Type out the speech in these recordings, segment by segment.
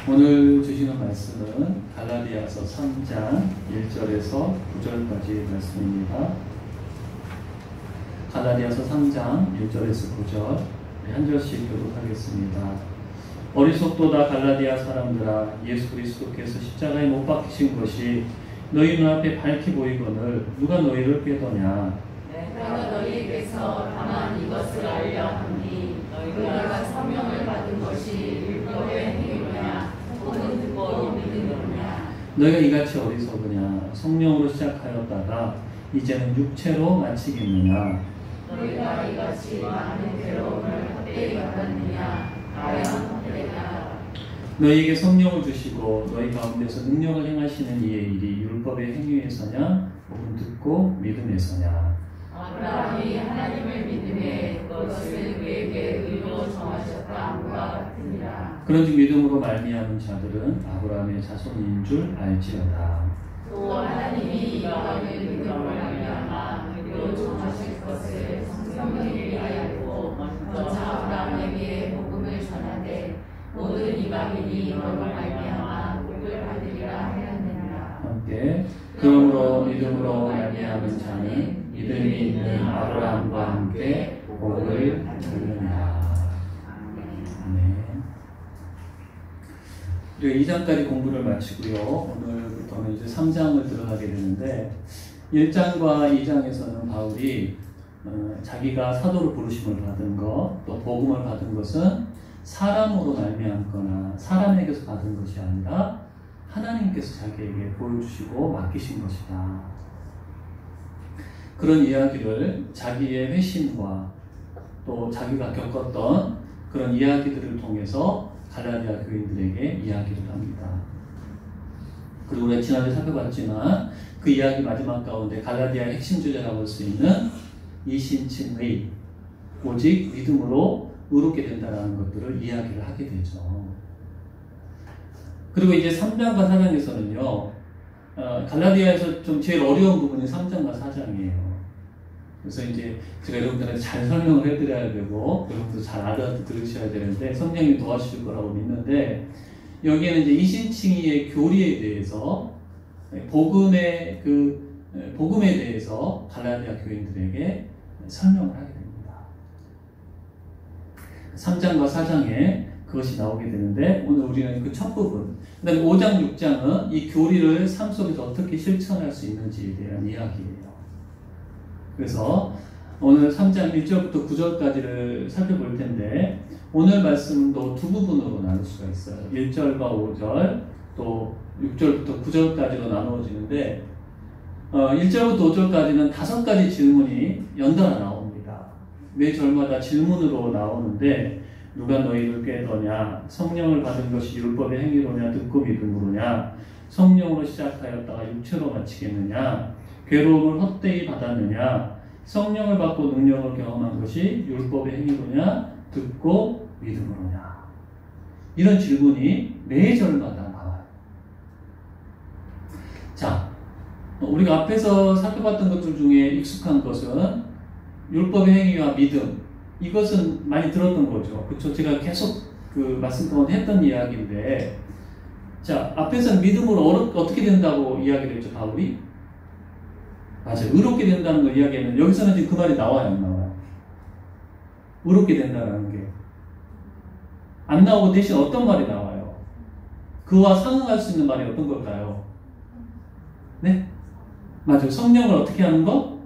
오늘 주시는 말씀은 갈라디아서 3장 1절에서 9절까지 말씀입니다. 갈라디아서 3장 1절에서 9절 한 절씩 교독하겠습니다. 어리석도다 갈라디아 사람들아, 예수 그리스도께서 십자가에 못 박히신 것이 너희 눈앞에 밝히 보이거늘 누가 너희를 꾀더냐? 내가 너희에게서 다만 이것을 알려 하니 너희가 성령을 받은 것이 율법의 행위로냐 혹은 듣고 믿음으로냐. 너희가 이같이 어리석으냐? 성령으로 시작하였다가 이제는 육체로 마치겠느냐? 너희가 이같이 많은 괴로움을 헛되이 받았느냐? 과연 헛되냐? 너희에게 성령을 주시고 너희 가운데서 능력을 행하시는 이의 일이 율법의 행위에서냐 혹은 듣고 믿음에서냐? 아브라함이 하나님을 믿음에 그것을 그에게 의로 정하셨다 함과 같으니라. 그런즉 믿음으로 말미암은 자들은 아브라함의 자손인 줄 알지어다. 또 하나님이 이방인을 믿음으로 말미암아 의로 정하실 것을 성경이 알고 먼저 아브라함에게 복음을 전하되 모든 이방인이 너로 말미암아 복을 받으리라 하였느니라. 함께 그러므로 믿음으로 말미암은 자는 믿음이 있는 아브라함과 함께 복을 받느니라. 아멘. 우리가 2장까지 공부를 마치고요. 오늘부터는 이제 3장을 들어가게 되는데 1장과 2장에서는 바울이 자기가 사도로 부르심을 받은 것, 또 복음을 받은 것은 사람으로 말미암거나 사람에게서 받은 것이 아니라 하나님께서 자기에게 보여주시고 맡기신 것이다. 그런 이야기를 자기의 회심과 또 자기가 겪었던 그런 이야기들을 통해서 갈라디아 교인들에게 이야기를 합니다. 그리고 우리가 지난주에 살펴봤지만 그 이야기 마지막 가운데 갈라디아의 핵심 주제라고 할 수 있는 이신칭의 오직 믿음으로 의롭게 된다는 것들을 이야기를 하게 되죠. 그리고 이제 3장과 4장에서는요, 갈라디아에서 좀 제일 어려운 부분이 3장과 4장이에요. 그래서 이제 제가 여러분들한테 잘 설명을 해드려야 되고, 여러분도 잘 알아들으셔야 되는데, 성령이 도와주실 거라고 믿는데, 여기에는 이제 이신칭의의 교리에 대해서, 복음에 대해서 갈라디아 교인들에게 설명을 하게 됩니다. 3장과 4장에 그것이 나오게 되는데 오늘 우리는 그 첫 부분, 그 다음에 5장, 6장은 이 교리를 삶 속에서 어떻게 실천할 수 있는지에 대한 이야기예요. 그래서 오늘 3장 1절부터 9절까지를 살펴볼 텐데 오늘 말씀도 두 부분으로 나눌 수가 있어요. 1절과 5절, 또 6절부터 9절까지로 나누어지는데 1절부터 5절까지는 5가지 질문이 연달아 나옵니다. 매 절마다 질문으로 나오는데 누가 너희를 꾀더냐? 성령을 받은 것이 율법의 행위로냐? 듣고 믿음으로냐? 성령으로 시작하였다가 육체로 마치겠느냐? 괴로움을 헛되이 받았느냐? 성령을 받고 능력을 경험한 것이 율법의 행위로냐? 듣고 믿음으로냐? 이런 질문이 매 절마다 나와요. 자, 우리가 앞에서 살펴봤던 것들 중에 익숙한 것은 율법의 행위와 믿음, 이것은 많이 들었던 거죠. 그쵸? 제가 계속 그 말씀 가운데 했던 이야기인데, 자, 앞에서는 믿음으로 어떻게 된다고 이야기를 했죠, 바울이? 맞아요. 의롭게 된다는 걸 이야기했는데, 여기서는 지금 그 말이 나와요, 안 나와요? 의롭게 된다는 게. 안 나오고 대신 어떤 말이 나와요? 그와 상응할 수 있는 말이 어떤 걸까요? 네? 맞아요. 성령을 어떻게 하는 거?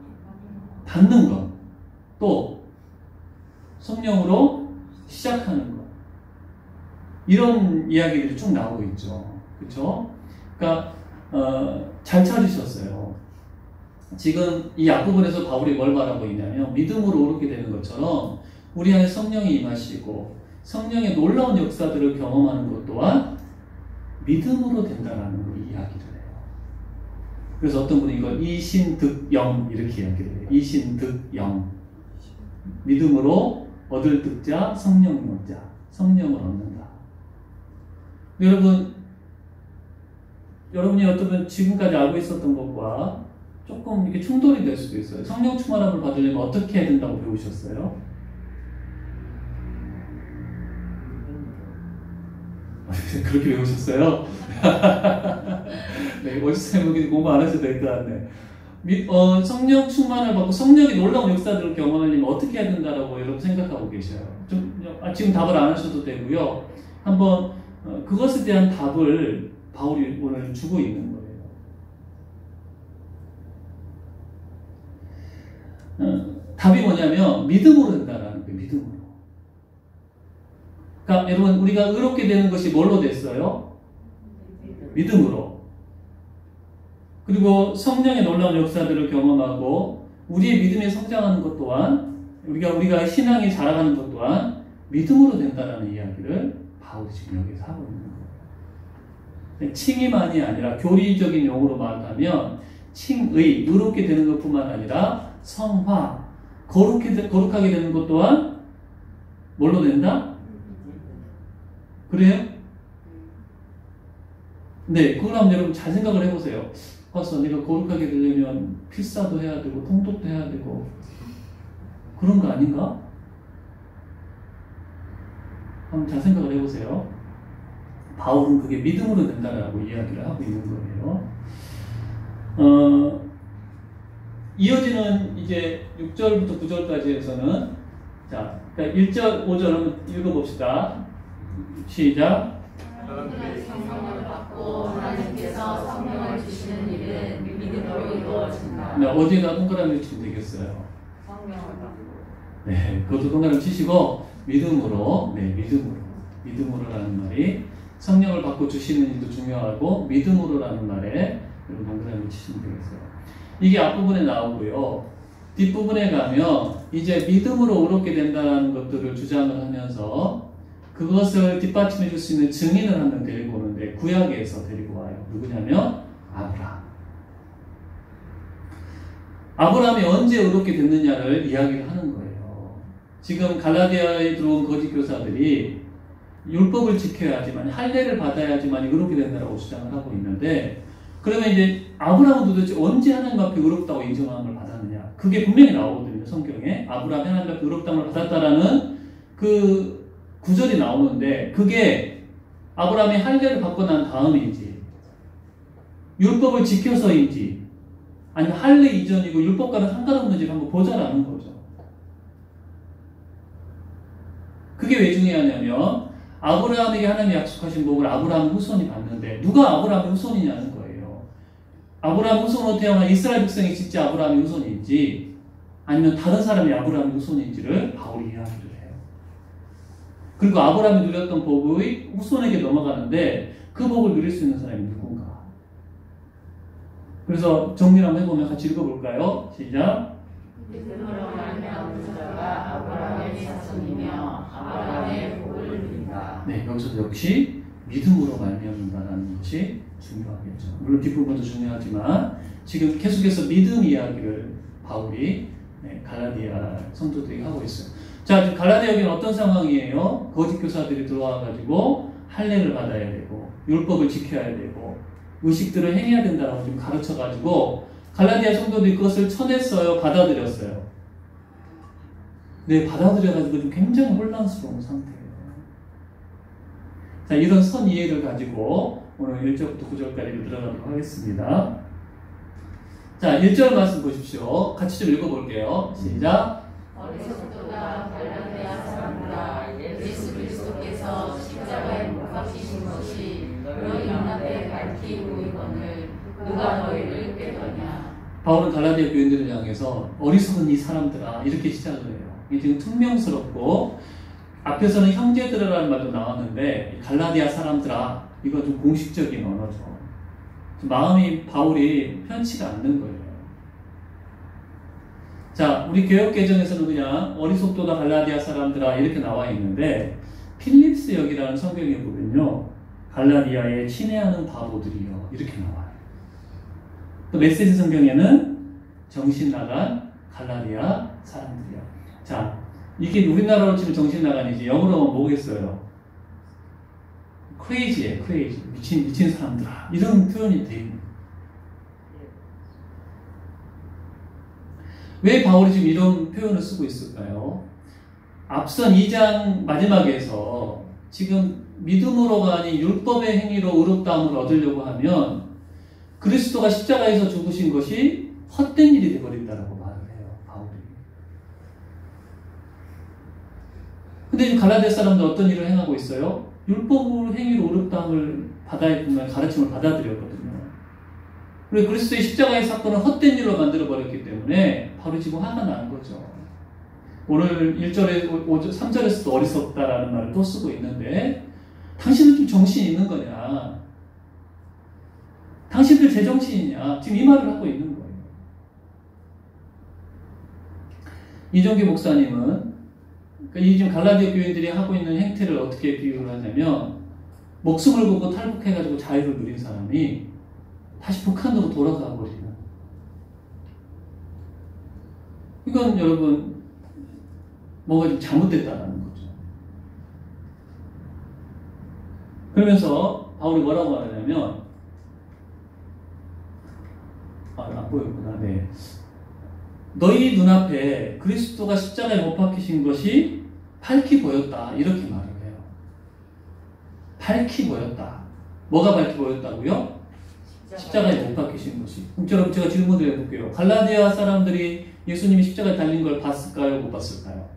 받는 거. 또, 성령으로 시작하는 것. 이런 이야기들이 쭉 나오고 있죠. 그쵸? 그러니까, 잘 찾으셨어요. 지금 이 앞부분에서 바울이 뭘 말하고 있냐면, 믿음으로 오르게 되는 것처럼, 우리 안에 성령이 임하시고, 성령의 놀라운 역사들을 경험하는 것 또한 믿음으로 된다는 걸 이야기를 해요. 그래서 어떤 분이 이걸 이신득영, 이렇게 이야기를 해요. 이신득영. 믿음으로 얻을 득자, 성령자, 성령을 얻는다. 여러분이 어쩌면 지금까지 알고 있었던 것과 조금 이렇게 충돌이 될 수도 있어요. 성령 충만함을 받으려면 어떻게 해야 된다고 배우셨어요? 그렇게 외우셨어요? 네, 어디서 공부 안 하셔도 될 것 같네. 성령 충만을 받고 성령의 놀라운 역사들을 경험하려면 어떻게 해야 된다라고 여러분 생각하고 계셔요. 지금 답을 안 하셔도 되고요. 한번 그것에 대한 답을 바울이 오늘 주고 있는 거예요. 답이 뭐냐면 믿음으로 된다라는 거예요. 믿음으로. 그러니까 여러분 우리가 의롭게 되는 것이 뭘로 됐어요? 믿음으로. 그리고 성령의 놀라운 역사들을 경험하고 우리의 믿음이 성장하는 것 또한 우리가 신앙이 자라가는 것 또한 믿음으로 된다라는 이야기를 바울이 지금 여기서 하고 있는 거예요. 칭의만이 아니라 교리적인 용어로 말하면 칭의, 의롭게 되는 것뿐만 아니라 성화, 거룩하게 되는 것 또한 뭘로 된다? 그래요? 네, 그걸 한번 여러분 잘 생각을 해보세요. 봐서 내가 거룩하게 되려면 필사도 해야 되고 통독도 해야 되고 그런 거 아닌가? 한번 잘 생각을 해보세요. 바울은 그게 믿음으로 된다라고 이야기를 하고 있는 거예요. 이어지는 이제 6절부터 9절까지에서는 자, 그러니까 1절, 5절 한번 읽어봅시다. 시작. 여러분들의 성령을 받고 하나님께서 성령을 주시는 일은 믿음으로 이루어진다. 네, 어디에다 동그라미 치면 되겠어요. 성령을 받고. 네, 그것도 동그라미 치시고 믿음으로, 네, 믿음으로라는 말이 성령을 받고 주시는 일도 중요하고 믿음으로라는 말에 여러분 동그라미 치시면 되겠어요. 이게 앞부분에 나오고요. 뒷부분에 가면 이제 믿음으로 의롭게 된다는 것들을 주장을 하면서 그것을 뒷받침해 줄 수 있는 증인을 한 명 데리고 오는데 구약에서 데리고 와요. 누구냐면 아브라함. 아브라함이 언제 의롭게 됐느냐를 이야기를 하는 거예요. 지금 갈라디아에 들어온 거짓 교사들이 율법을 지켜야지만 할례를 받아야지만 의롭게 된다고 주장을 하고 있는데 그러면 이제 아브라함은 도대체 언제 하나님 앞에 의롭다고 인정함을 받았느냐? 그게 분명히 나오거든요. 성경에 아브라함이 하나님 앞에 의롭다함을 받았다라는 그 구절이 나오는데 그게 아브라함이 할례를 받고 난 다음인지 율법을 지켜서인지 아니면 할례 이전이고 율법과는 상관없는지를 한번 보자라는 거죠. 그게 왜 중요하냐면 아브라함에게 하나님이 약속하신 복을 아브라함 후손이 받는데 누가 아브라함의 후손이냐는 거예요. 아브라함 후손으로 태어난 이스라엘 백성이 진짜 아브라함의 후손인지 아니면 다른 사람이 아브라함의 후손인지를 바울이 이야기를 해요. 그리고 아브라함이 누렸던 복의 후손에게 넘어가는데 그 복을 누릴 수 있는 사람이 누군가? 그래서 정리를 한번 해보면 같이 읽어볼까요? 시작. 믿음으로 말미암은 자가 아브라함의 자손이며 아브라함의 복을 누린다. 네, 여기서도 역시 믿음으로 말미암는다라는 것이 중요하겠죠. 물론 뒷부분도 중요하지만 지금 계속해서 믿음 이야기를 바울이 갈라디아 성도들이 하고 있어요. 자, 갈라디아 여기는 어떤 상황이에요? 거짓 교사들이 들어와가지고 할례를 받아야 되고 율법을 지켜야 되고 의식들을 행해야 된다고 좀 가르쳐가지고 갈라디아 성도들이 그것을 쳐냈어요? 받아들였어요? 네, 받아들여가지고 좀 굉장히 혼란스러운 상태예요. 자, 이런 선 이해를 가지고 오늘 1절부터 9절까지 들어가도록 하겠습니다. 자, 1절 말씀 보십시오. 같이 좀 읽어볼게요. 시작. 어리석도다 갈라디아 사람들아 예수 그리스도께서 십자가에 못 박히신 것이 너희 눈앞에 밝히 보이거늘 누가 너희를 꾀더냐. 바울은 갈라디아 교인들을 향해서 어리석은 이 사람들아 이렇게 시작을 해요. 이게 지금 퉁명스럽고 앞에서는 형제들이라는 말도 나왔는데 갈라디아 사람들아 이거 좀 공식적인 언어죠. 마음이 바울이 편치가 않는 거예요. 자, 우리 개혁개정에서는 그냥 어리석도다 갈라디아 사람들아 이렇게 나와 있는데 필립스역이라는 성경에 보면요 갈라디아에 친애하는 바보들이요 이렇게 나와요. 또 메시지 성경에는 정신 나간 갈라디아 사람들이요. 자, 이게 우리나라로 치면 정신 나간이지 영어로 하면 뭐겠어요? crazy예요, crazy. 미친 사람들아 이런 표현이 돼 있는. 왜 바울이 지금 이런 표현을 쓰고 있을까요? 앞선 2장 마지막에서 지금 믿음으로가 아닌 율법의 행위로 의롭다함을 얻으려고 하면 그리스도가 십자가에서 죽으신 것이 헛된 일이 되어버린다라고 말을 해요, 바울이. 근데 갈라디아 사람들 어떤 일을 행하고 있어요? 율법 행위로 의롭다함을 받아야 되는 가르침을 받아들였거든요. 그리고 그리스도의 십자가의 사건을 헛된 일로 만들어버렸기 때문에 바로 지금 화가 나는 거죠. 오늘 3절에서도 어리석다라는 말을 또 쓰고 있는데 당신은 좀 정신이 있는 거냐? 당신들 제정신이냐? 지금 이 말을 하고 있는 거예요. 이종기 목사님은 이 지금 갈라디아 교인들이 하고 있는 행태를 어떻게 비유를 하냐면 목숨을 걸고 탈북해가지고 자유를 누린 사람이 다시 북한으로 돌아가 버리는. 이건 여러분 뭔가 좀 잘못됐다는 거죠. 그러면서 바울이 뭐라고 말하냐면 안 보였구나. 네. 너희 눈앞에 그리스도가 십자가에 못 박히신 것이 밝히 보였다. 이렇게 말을 해요. 밝히 보였다. 뭐가 밝히 보였다고요? 십자가에 못 박히신 것이. 그럼 제가 질문을 해볼게요. 갈라디아 사람들이 예수님이 십자가에 달린 걸 봤을까요? 못 봤을까요?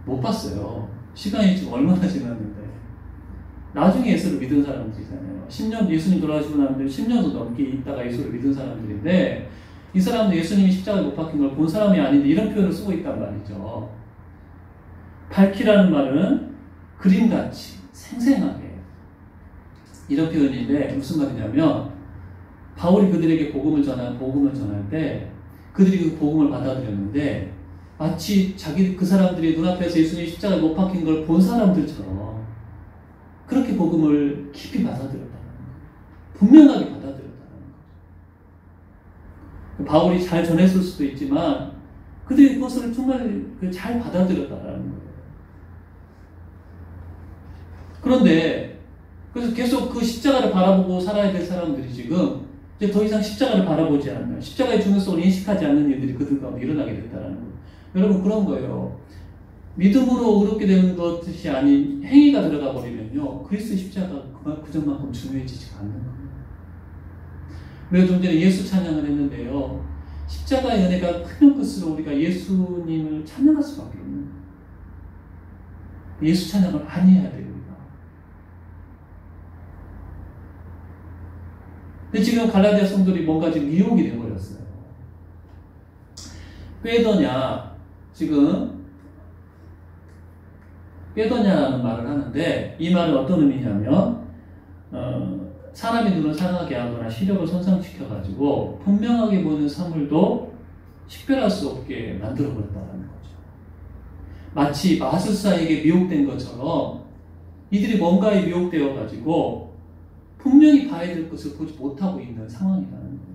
못 봤어요. 시간이 지금 얼마나 지났는데. 나중에 예수를 믿은 사람들이잖아요. 10년, 예수님 돌아가시고 나는데 10년도 넘게 있다가 예수를 믿은 사람들인데 이 사람도 예수님이 십자가에 못 박힌 걸 본 사람이 아닌데 이런 표현을 쓰고 있단 말이죠. 밝히라는 말은 그림같이 생생하게 이런 표현인데 무슨 말이냐면 바울이 그들에게 복음을 전할 때 그들이 그 복음을 받아들였는데 마치 그 사람들이 눈앞에서 예수님이 십자가에 못 박힌 걸 본 사람들처럼 그렇게 복음을 깊이 받아들였다는 거예요. 분명하게 받아들였다는 거예요. 바울이 잘 전했을 수도 있지만 그들이 그것을 정말 잘 받아들였다는 거예요. 그런데 그래서 계속 그 십자가를 바라보고 살아야 될 사람들이 지금 이제 더 이상 십자가를 바라보지 않는, 십자가의 중요성을 인식하지 않는 일들이 그들 가운데 일어나게 됐다는 거예요. 여러분 그런 거예요. 믿음으로 의롭게 되는 것이 아닌 행위가 들어가 버리면요 그리스도의 십자가가 그전만큼 중요해지지가 않는 거예요. 우리가 좀 전에 예수 찬양을 했는데요. 십자가의 은혜가 크면 클수록 우리가 예수님을 찬양할 수밖에 없는 거예요. 예수 찬양을 많이 해야 돼요. 우리가. 근데 지금 갈라디아 성도들이 뭔가 지금 미혹이 되어버렸어요. 꾀더냐 지금 꾀더냐라는 말을 하는데 이 말은 어떤 의미냐면 사람의 눈을 상하게 하거나 시력을 손상시켜가지고 분명하게 보이는 사물도 식별할 수 없게 만들어버렸다는 거죠. 마치 마술사에게 미혹된 것처럼 이들이 뭔가에 미혹되어가지고 분명히 봐야 될 것을 보지 못하고 있는 상황이라는 거예요.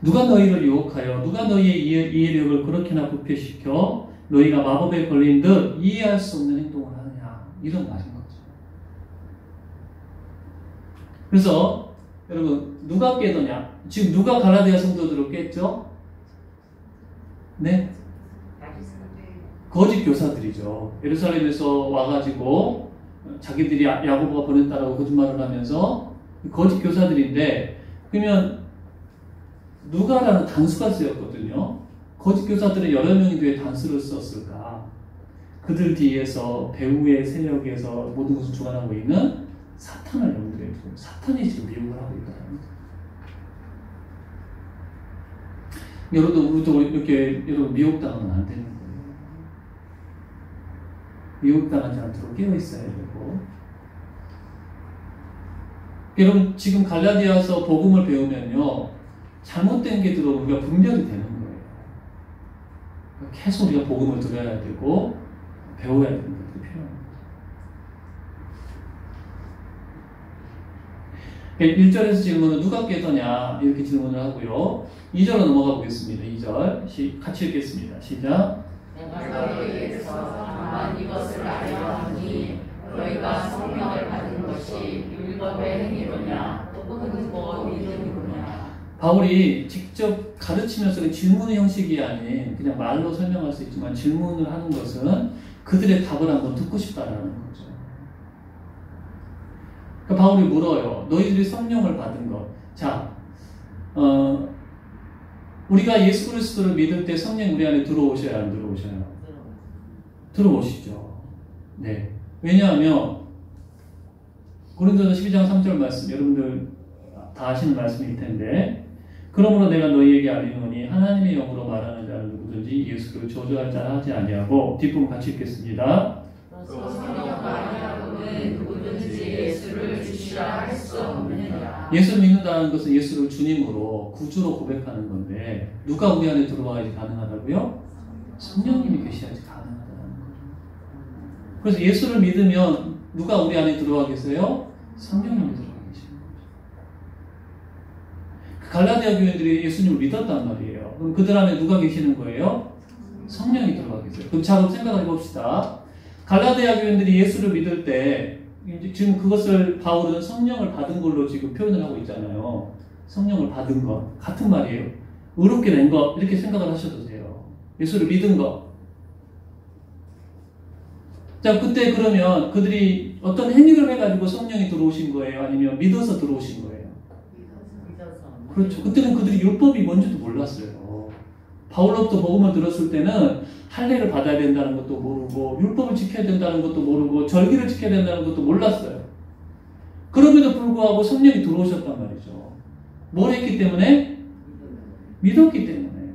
누가 너희를 유혹하여 누가 너희의 이해력을 그렇게나 부패시켜 너희가 마법에 걸린 듯 이해할 수 없는 행동을 하느냐 이런 말인 거죠. 그래서 여러분 누가 깨더냐? 지금 누가 갈라디아 성도들을 깼죠? 네? 거짓 교사들이죠. 예루살렘에서 와가지고 자기들이 야고보가 보냈다라고 거짓말을 하면서 거짓 교사들인데 그러면 누가라는 단수가 쓰였거든요. 거짓 교사들은 여러 명이 왜 단수를 썼을까? 그들 뒤에서 배후의 세력에서 모든 것을 주관하고 있는 사탄을 염두에 두고 사탄이 지금 미혹을 하고 있다는 거예요. 우리도 이렇게 여러분 미혹당하면 안 되는 거예요. 미혹당하지 않도록 깨어 있어야 되고. 여러분 지금 갈라디아서 복음을 배우면요 잘못된 게 들어오면 분별이 되는 거예요. 계속 우리가 복음을 들어야 되고 배워야 되는 것들이 필요합니다. 1절에서 질문은 누가 깨더냐 이렇게 질문을 하고요. 2절로 넘어가 보겠습니다. 2절 같이 읽겠습니다. 시작. 내가 너희에게서 다만 이것을 알려 하니 너희가 성령을 받은 것이 율법의 행위로냐 또는 뭐 믿음이로냐. 바울이 직접 가르치면서 질문 형식이 아닌 그냥 말로 설명할 수 있지만 질문을 하는 것은 그들의 답을 한번 듣고 싶다라는 거죠. 그러니까 바울이 물어요. 너희들이 성령을 받은 것. 자, 우리가 예수 그리스도를 믿을 때 성령 우리 안에 들어오셔야 안 들어오셔요? 들어오시죠. 네. 왜냐하면 고린도서 12장 3절 말씀 여러분들 다 아시는 말씀일 텐데 그러므로 내가 너희에게 알리노니 하나님의 영으로 말하는 자는 누구든지 예수를 저주할 자라 하지 아니하고 뒷부분 같이 읽겠습니다. 성령과 아니하고는 누구든지 예수를 주시라 할 수 없느니라. 예수를 믿는다는 것은 예수를 주님으로 구주로 고백하는 건데 누가 우리 안에 들어와야지 가능하다고요? 성령님이 계셔야지 가능하다는 거죠. 그래서 예수를 믿으면 누가 우리 안에 들어와 계세요? 성령님이 들어와 계시는 거죠. 갈라디아 교인들이 예수님을 믿었단 말이에요. 그럼 그들 안에 누가 계시는 거예요? 성령이 들어와 계세요. 그럼 자, 그럼 생각해 봅시다. 갈라디아 교인들이 예수를 믿을 때 지금 그것을 바울은 성령을 받은 걸로 지금 표현을 하고 있잖아요. 성령을 받은 것 같은 말이에요. 의롭게 된 것 이렇게 생각을 하셔도 돼요. 예수를 믿은 것. 자, 그때 그러면 그들이 어떤 행위를 해가지고 성령이 들어오신 거예요? 아니면 믿어서 들어오신 거예요? 그렇죠. 그때는 그들이 율법이 뭔지도 몰랐어요. 바울로부터 복음을 들었을 때는 할례를 받아야 된다는 것도 모르고 율법을 지켜야 된다는 것도 모르고 절기를 지켜야 된다는 것도 몰랐어요. 그럼에도 불구하고 성령이 들어오셨단 말이죠. 뭘 했기 때문에? 믿었기 때문에.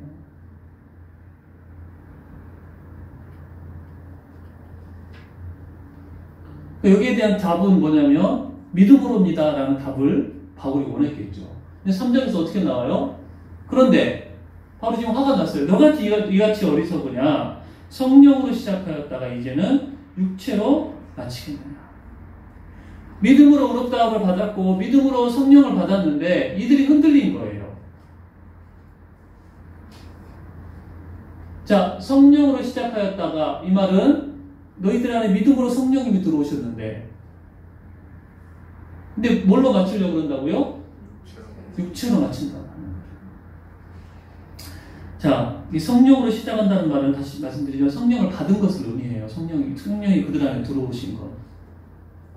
여기에 대한 답은 뭐냐면 믿음으로입니다 라는 답을 바울이 원했겠죠. 근데 3절에서 어떻게 나와요? 그런데 바울이 지금 화가 났어요. 너같이 이같이 어리석으냐? 성령으로 시작하였다가 이제는 육체로 마치겠느냐? 믿음으로 의롭다함을 받았고 믿음으로 성령을 받았는데 이들이 흔들린 거예요. 자, 성령으로 시작하였다가 이 말은 너희들 안에 믿음으로 성령님이 들어오셨는데 근데 뭘로 맞추려고 그런다고요? 육체로 맞춘다고 하는 거예요. 자, 이 성령으로 시작한다는 말은 다시 말씀드리지만 성령을 받은 것을 의미해요. 성령이 그들 안에 들어오신 것.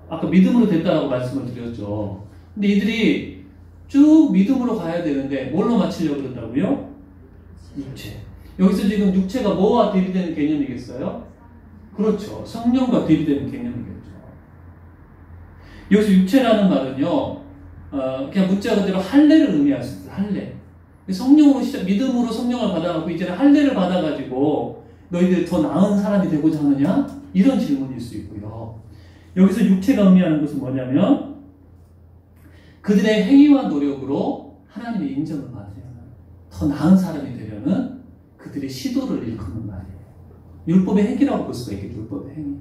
아까 믿음으로 됐다라고 말씀을 드렸죠. 근데 이들이 쭉 믿음으로 가야 되는데 뭘로 맞추려고 그런다고요? 육체. 여기서 지금 육체가 뭐와 대비되는 개념이겠어요? 그렇죠. 성령과 대비되는 개념이겠죠. 여기서 육체라는 말은요, 그냥 문자 그대로 할례를 의미할 수 있어요. 할례. 성령으로 믿음으로 성령을 받아갖고 이제는 할례를 받아가지고 너희들 더 나은 사람이 되고자 하느냐? 이런 질문일 수 있고요. 여기서 육체가 의미하는 것은 뭐냐면 그들의 행위와 노력으로 하나님의 인정을 받으려는 더 나은 사람이 되려는 그들의 시도를 일컫는 말이에요. 율법의 행위라고 볼 수가 있겠죠. 율법의 행위.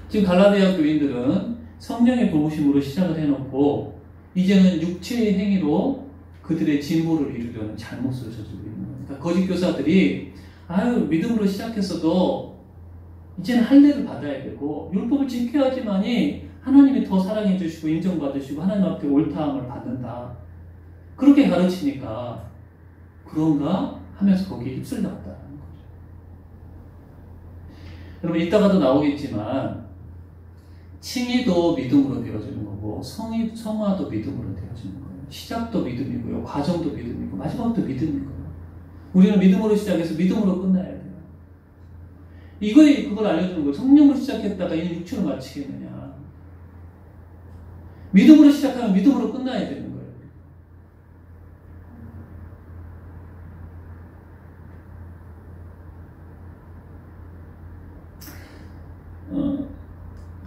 지금 갈라디아 교인들은 성령의 도우심으로 시작을 해놓고 이제는 육체의 행위로 그들의 진보를 이루려는 잘못을 저지르고 있는 거예요. 그러니까 거짓 교사들이 믿음으로 시작했어도 이제는 할례를 받아야 되고 율법을 지켜야지만이 하나님이 더 사랑해 주시고 인정받으시고 하나님 앞에 옳다함을 받는다. 그렇게 가르치니까 그런가 하면서 거기에 휩쓸렸다는 거죠. 여러분 이따가도 나오겠지만 칭의도 믿음으로 되어지는 거고 성화도 믿음으로 되어지는 거예요. 시작도 믿음이고요. 과정도 믿음이고 마지막도 믿음인 거예요. 우리는 믿음으로 시작해서 믿음으로 끝나야 돼요. 그걸 알려주는 거예요. 성령으로 시작했다가 이 육체로 마치겠느냐. 믿음으로 시작하면 믿음으로 끝나야 되는 거예요.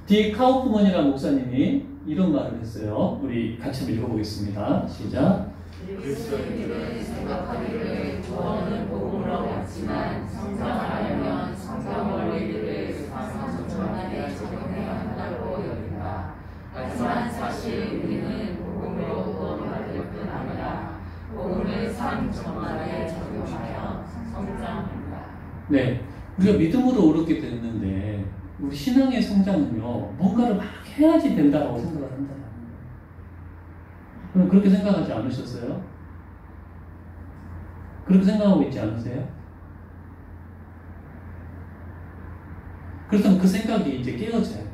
디 카우프먼이라는 목사님이 이런 말을 했어요. 우리 같이 한번 읽어보겠습니다. 시작. 그리스도인들은 생각하기를 구원은 복음으로 받지만 성장하려면 성경 원리들을 사상전환에 적용해야 한다고 여긴다. 하지만 사실 우리는 복음으로 구원받을 뿐 아니라 복음을 삶 전반에 적용하여 성장한다. 네, 우리가 믿음으로 옳게 됐는데 우리 신앙의 성장은요, 뭔가를 막 해야지 된다고 생각을 한다는 거예요. 그럼 그렇게 생각하지 않으셨어요? 그렇게 생각하고 있지 않으세요? 그렇다면 그 생각이 이제 깨어져야 돼요.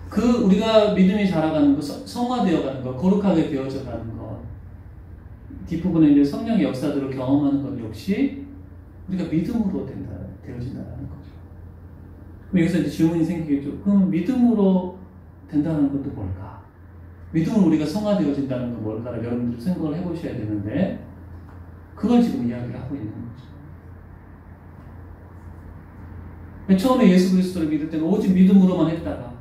그 우리가 믿음이 자라가는 거, 성화되어가는 거, 거룩하게 되어져가는 것, 뒷부분에 이제 성령의 역사들을 경험하는 것 역시 우리가 믿음으로 되어진다는 거죠. 그럼 여기서 이제 질문이 생기겠죠. 그럼 믿음으로 된다는 것도 뭘까? 믿음으로 우리가 성화되어진다는 건 뭘까? 여러분들 생각을 해보셔야 되는데, 그걸 지금 이야기를 하고 있는 거죠. 처음에 예수 그리스도를 믿을 때는 오직 믿음으로만 했다가,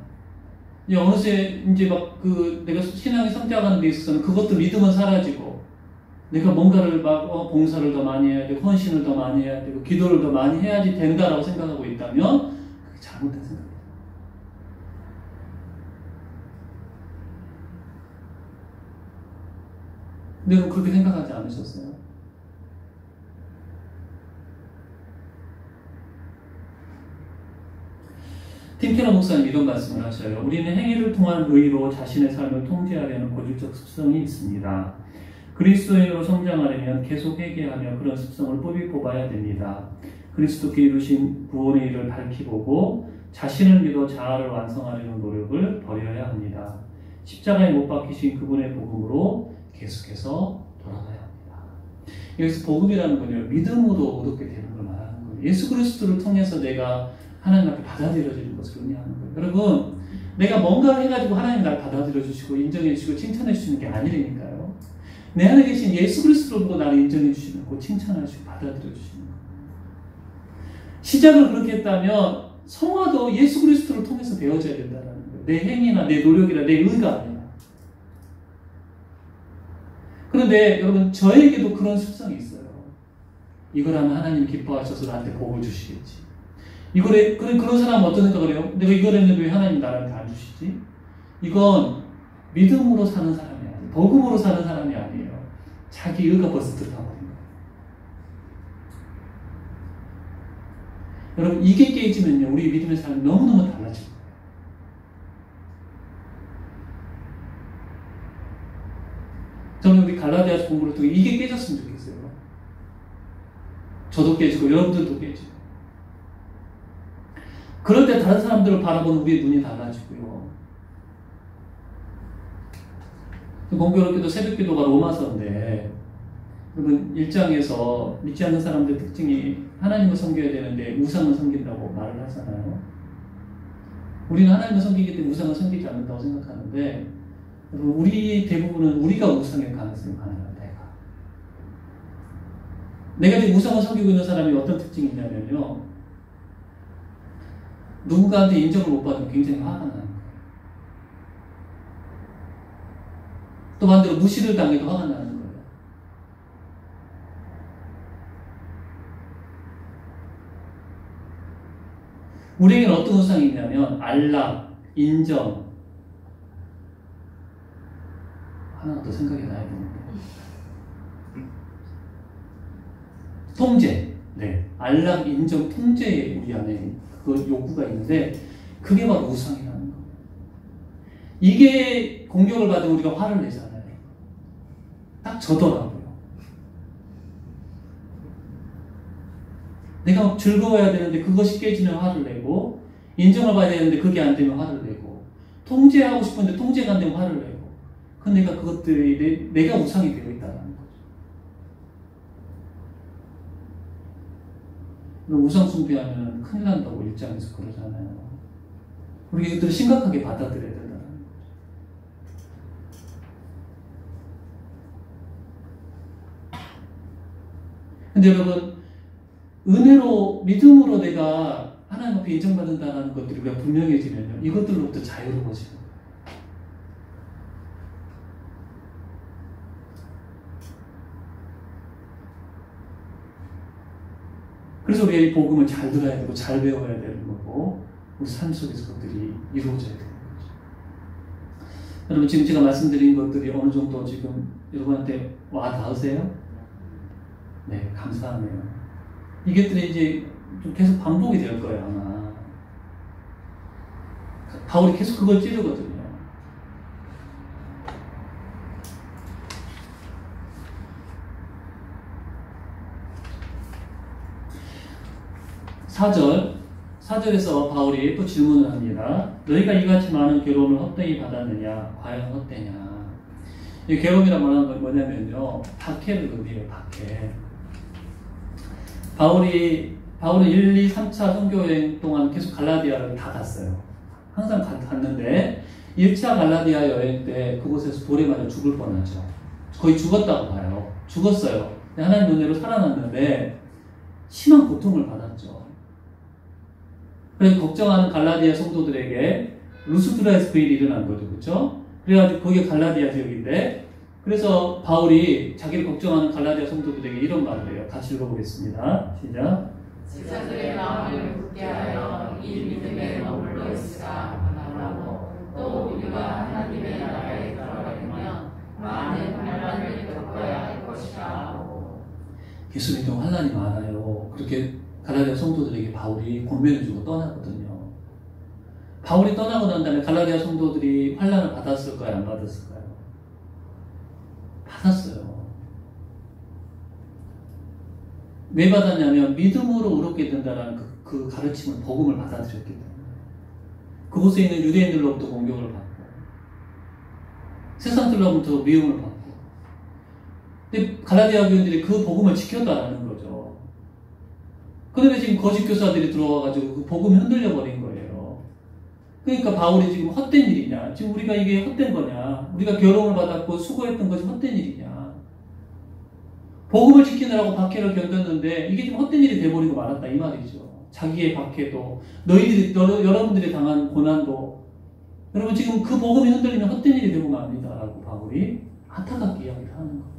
이제 어느새 이제 막 내가 신앙이 성장하는 데 있어서는 그것도 믿음은 사라지고, 내가 뭔가를 막 봉사를 더 많이 해야 되고, 헌신을 더 많이 해야 되고, 기도를 더 많이 해야지 된다라고 생각하고 있다면, 그게 잘못된 생각이에요. 근데 여러분 그렇게 생각하지 않으셨어요? 팀 케러 목사님 이런 말씀을 하셔요. 우리는 행위를 통한 의로 자신의 삶을 통제하려는 고질적 습성이 있습니다. 그리스도인으로 성장하려면 계속 회개하며 그런 습성을 뽑아야 됩니다. 그리스도께 이루신 구원의 일을 밝히보고 자신을 믿어 자아를 완성하려는 노력을 벌여야 합니다. 십자가에 못 박히신 그분의 복음으로 계속해서 돌아가야 합니다. 여기서 복음이라는 건요, 믿음으로 얻게 되는 걸 말하는 거예요. 예수 그리스도를 통해서 내가 하나님 앞에 받아들여지는 것을 의미하는 거예요. 여러분, 내가 뭔가를 해가지고 하나님 날 받아들여주시고 인정해주시고 칭찬해주시는 게 아니라니까요. 내 안에 계신 예수 그리스도를 보고 나를 인정해주시는 거, 칭찬하시고 받아들여주시는 거예요. 시작을 그렇게 했다면 성화도 예수 그리스도를 통해서 되어져야 된다는 거예요. 내 행위나 내 노력이나 내 의가 아니라. 그런데 여러분, 저에게도 그런 습성이 있어요. 이걸 하면 하나님 기뻐하셔서 나한테 복을 주시겠지. 그런 사람은 어떤 생각을 해요? 내가 이걸 했는데 왜 하나님 나한테 안 주시지? 이건 믿음으로 사는 사람이 아니에요. 복음으로 사는 사람이 아니에요. 자기 의가 벌써 들어가 버린 거예요. 여러분, 이게 깨지면요, 우리 믿음의 삶이 너무너무 달라질 거예요. 저는 우리 갈라디아서 공부를 통해 이게 깨졌으면 좋겠어요. 저도 깨지고 여러분들도 깨지고. 그럴 때 다른 사람들을 바라보는 우리의 눈이 달라지고요. 공교롭게도 새벽기도가 로마서인데, 여러분 1장에서 믿지 않는 사람들 특징이 하나님을 섬겨야 되는데 우상을 섬긴다고 말을 하잖아요. 우리는 하나님을 섬기기 때문에 우상을 섬기지 않는다고 생각하는데, 여러분 우리 대부분은 우리가 우상일 가능성이 많아요. 내가 지금 우상을 섬기고 있는 사람이 어떤 특징이 있냐면요, 누군가한테 인정을 못 받으면 굉장히 화가 나는 거예요. 또 반대로 무시를 당해도 화가 나는 거예요. 우리에게는 어떤 우상이 있냐면 안락, 인정, 하나 더 생각이 나야 되는데, 통제. 네, 안락, 인정, 통제에 우리 안에 그 욕구가 있는데, 그게 바로 우상이라는 거예요. 이게 공격을 받으면 우리가 화를 내잖아요. 딱 저더라고요. 내가 즐거워야 되는데 그것이 깨지면 화를 내고, 인정을 받아야 되는데 그게 안 되면 화를 내고, 통제하고 싶은데 통제가 안 되면 화를 내고, 그건 내가 그것들이 내가 우상이 되어 있다는 거죠. 우상 숭배하면 큰일 난다고 일장에서 그러잖아요. 우리가 이것들을 심각하게 받아들여야 된다는 거죠. 근데 여러분, 은혜로, 믿음으로 내가 하나님 앞에 인정받는다는 것들이 우리가 분명해지면요, 이것들로부터 자유로워지는 거예요. 그래서 우리가 이 복음을 잘 들어야 되고 잘 배워야 되는 거고, 우리 삶 속에서 그것들이 이루어져야 되는 거죠. 여러분, 지금 제가 말씀드린 것들이 어느 정도 지금 여러분한테 와 닿으세요? 네, 감사하네요. 이것들이 이제 좀 계속 반복이 될 거예요, 아마. 바울이 계속 그걸 찌르거든요. 사절에서 바울이 또 질문을 합니다. 너희가 이같이 많은 괴로움을 헛되이 받았느냐? 과연 헛되냐? 이 괴로움이란 말하는 건 뭐냐면요. 박해를 의미해요, 박해. 바울은 1, 2, 3차 선교여행 동안 계속 갈라디아를 다 갔어요. 항상 갔는데 1차 갈라디아 여행 때 그곳에서 돌에 맞아 죽을 뻔하죠. 거의 죽었다고 봐요. 죽었어요. 하나님 은혜로 살아났는데 심한 고통을 받았죠. 그래서 걱정하는 갈라디아 성도들에게 루스드라에서 그 일이 일어난 거죠. 그렇죠? 그래가지고 거기가 갈라디아 지역인데 그래서 바울이 자기를 걱정하는 갈라디아 성도들에게 이런 말을 해요. 같이 읽어보겠습니다. 시작. 지자들의 마음을 굳게 하여 이 믿음에 머물러 있으라 하고 또 우리가 하나님의 나라에 들어가려면 많은 환난을 겪어야 할 것이라 하고. 예수 믿음 환난이 많아요. 그렇게 갈라디아 성도들에게 바울이 권면을 주고 떠나거든요. 바울이 떠나고 난 다음에 갈라디아 성도들이 환난을 받았을까요? 안 받았을까요? 받았어요. 왜 받았냐면 믿음으로 의롭게 된다는 그 가르침을, 복음을 받아들였기 때문에. 그곳에 있는 유대인들로부터 공격을 받고 세상들로부터 미움을 받고. 근데 갈라디아 교인들이 그 복음을 지켰다라는 거죠. 그런데 지금 거짓 교사들이 들어와가지고 그 복음이 흔들려 버린 거예요. 그러니까 바울이 지금 헛된 일이냐? 지금 우리가 이게 헛된 거냐? 우리가 괴로움을 받았고 수고했던 것이 헛된 일이냐? 복음을 지키느라고 박해를 견뎠는데 이게 좀 헛된 일이 돼버리고 말았다 이 말이죠. 자기의 박해도 여러분들이 당한 고난도 여러분 지금 그 복음이 흔들리면 헛된 일이 되고 맙니다라고 바울이 안타깝게 이야기를 하는 거예요.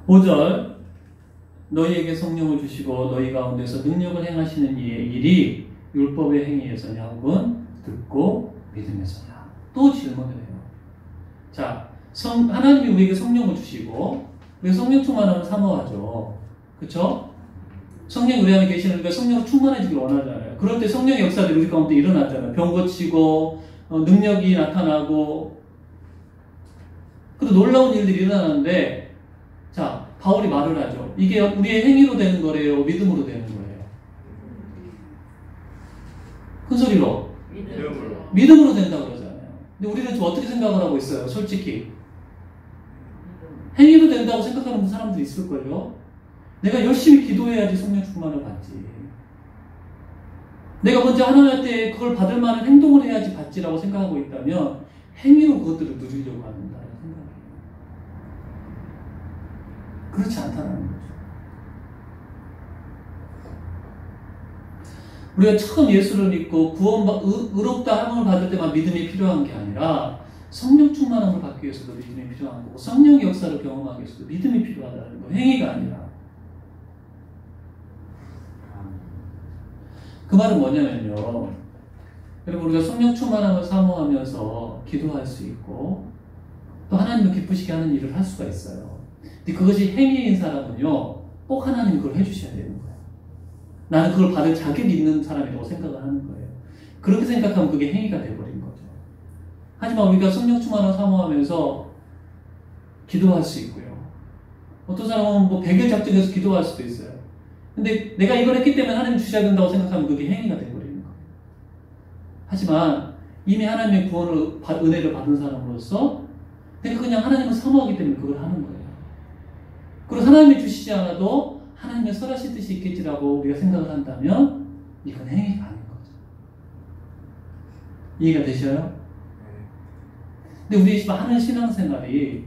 5절 너희에게 성령을 주시고 너희 가운데서 능력을 행하시는 이의 일이 율법의 행위에서냐 혹은 듣고 믿음에서냐. 또 질문을 해요. 자, 하나님이 우리에게 성령을 주시고 우리 성령 충만함을 사모하죠. 그렇죠? 성령이 우리 안에 계시니까 성령을 충만해지길 원하잖아요. 그럴 때 성령의 역사들이 우리 가운데 일어나잖아요. 병 고치고 능력이 나타나고 그래도 놀라운 일들이 일어나는데 자, 바울이 말을 하죠. 이게 우리의 행위로 되는 거래요? 믿음으로 되는 거예요? 큰 소리로. 믿음으로 된다고 그러잖아요. 근데 우리는 좀 어떻게 생각을 하고 있어요? 솔직히. 행위로 된다고 생각하는 사람들이 있을걸요? 내가 열심히 기도해야지 성령 충만을 받지. 내가 먼저 하나님한테 그걸 받을 만한 행동을 해야지 받지라고 생각하고 있다면 행위로 그것들을 누리려고 한다. 그렇지 않다는 거죠. 우리가 처음 예수를 믿고 의롭다 함을 받을 때만 믿음이 필요한 게 아니라 성령 충만함을 받기 위해서도 믿음이 필요한 거고 성령의 역사를 경험하기 위해서도 믿음이 필요하다는 거. 행위가 아니라. 그 말은 뭐냐면요. 여러분 우리가 성령 충만함을 사모하면서 기도할 수 있고 또 하나님을 기쁘시게 하는 일을 할 수가 있어요. 근데 그것이 행위인 사람은요, 꼭 하나님이 그걸 해주셔야 되는 거예요. 나는 그걸 받을 자격이 있는 사람이라고 생각을 하는 거예요. 그렇게 생각하면 그게 행위가 돼버린 거죠. 하지만 우리가 성령 충만을 사모하면서 기도할 수 있고요. 어떤 사람은 뭐 100일 작정해서 기도할 수도 있어요. 근데 내가 이걸 했기 때문에 하나님 주셔야 된다고 생각하면 그게 행위가 돼버리는 거예요. 하지만 이미 하나님의 구원을, 은혜를 받은 사람으로서 내가 그냥 하나님을 사모하기 때문에 그걸 하는 거예요. 그리고 하나님이 주시지 않아도 하나님의 설하실 뜻이 있겠지라고 우리가 생각을 한다면 이건 행위가 아닌 거죠. 이해가 되셔요? 근데 우리 많은 신앙생활이